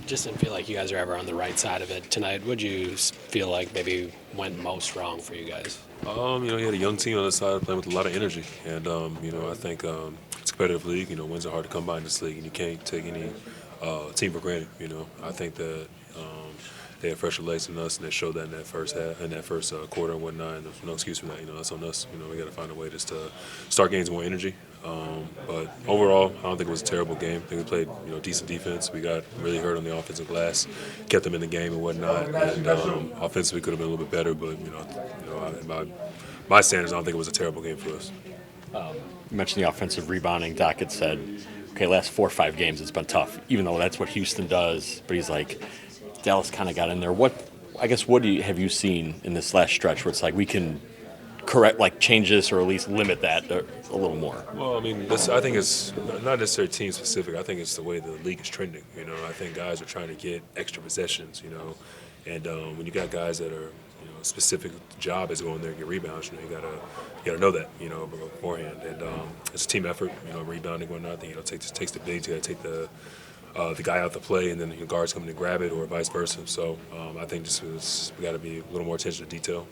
Just didn't feel like you guys are ever on the right side of it tonight. What'd you feel like maybe went most wrong for you guys? You had a young team on the side playing with a lot of energy, and I think it's a competitive league. Wins are hard to come by in this league, and you can't take any team for granted. I think that they had fresher legs than us, and they showed that in that first half, in that first quarter and whatnot. And there's no excuse for that. That's on us. We got to find a way just to start games with more energy. But overall, I don't think it was a terrible game. I think we played, decent defense. We got really hurt on the offensive glass, kept them in the game and whatnot. And offensively, could have been a little bit better. But in my standards, I don't think it was a terrible game for us. You mentioned the offensive rebounding. Doc had said, okay, last 4 or 5 games it's been tough, even though that's what Houston does. But he's like, Dallas kind of got in there. What have you seen in this last stretch where it's like we can change this or at least limit that a little more? Well, I think it's not necessarily team specific. I think it's the way the league is trending. I think guys are trying to get extra possessions. And when you got guys that are, specific job is to go in there and get rebounds. You gotta know that, beforehand. And it's a team effort. Rebounding and whatnot. I think takes the bigs. You gotta take the guy out the play, and then the guards coming to grab it, or vice versa. So I think we got to be a little more attention to detail.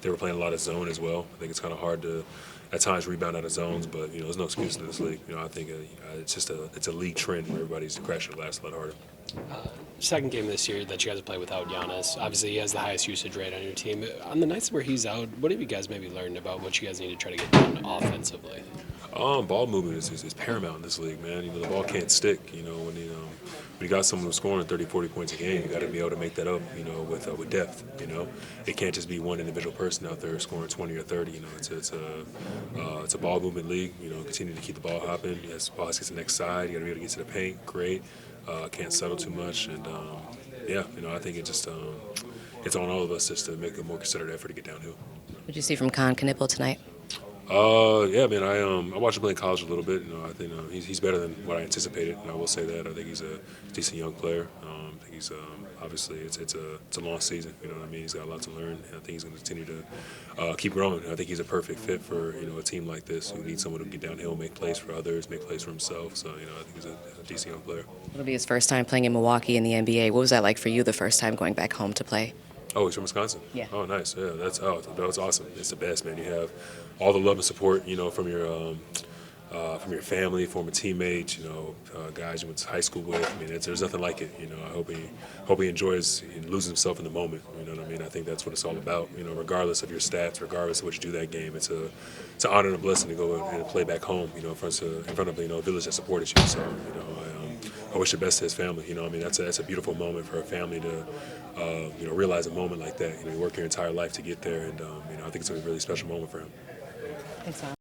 They were playing a lot of zone as well. I think it's kind of hard to, at times, rebound out of zones, but there's no excuse in this league. I think it's a league trend where everybody's crashing the glass a lot harder. Second game this year that you guys have played without Giannis. Obviously, he has the highest usage rate on your team. On the nights where he's out, what have you guys maybe learned about what you guys need to try to get done offensively? Ball movement is paramount in this league, man. The ball can't stick. When you got someone who's scoring 30, 40 points a game, you got to be able to make that up, with depth. It can't just be one individual person out there scoring 20 or 30. It's a ball movement league. Continue to keep the ball hopping. As the ball gets to the next side, you got to be able to get to the paint. Great. Can't settle too much, and I think it's on all of us just to make a more considered effort to get downhill. What did you see from Knipple tonight? I watched him play in college a little bit. I think he's better than what I anticipated. And I will say that. I think he's a decent young player. I think he's obviously it's a long season. He's got a lot to learn, and I think he's going to continue to keep growing. I think he's a perfect fit for a team like this who needs someone who can get downhill, make plays for others, make plays for himself. So I think he's a decent young player. It'll be his first time playing in Milwaukee in the NBA. What was that like for you the first time going back home to play? Oh, he's from Wisconsin? Yeah. Oh, nice. Yeah, that's awesome. It's the best, man. You have all the love and support, from your family, former teammates, guys you went to high school with. There's nothing like it. I hope he enjoys and loses himself in the moment. You know what I mean? I think that's what it's all about. Regardless of your stats, regardless of what you do that game, it's an honor and a blessing to go and play back home. In front of a village that supported you. So I wish the best to his family. That's a beautiful moment for a family to realize a moment like that. You work your entire life to get there, and I think it's a really special moment for him. Thanks, Myles.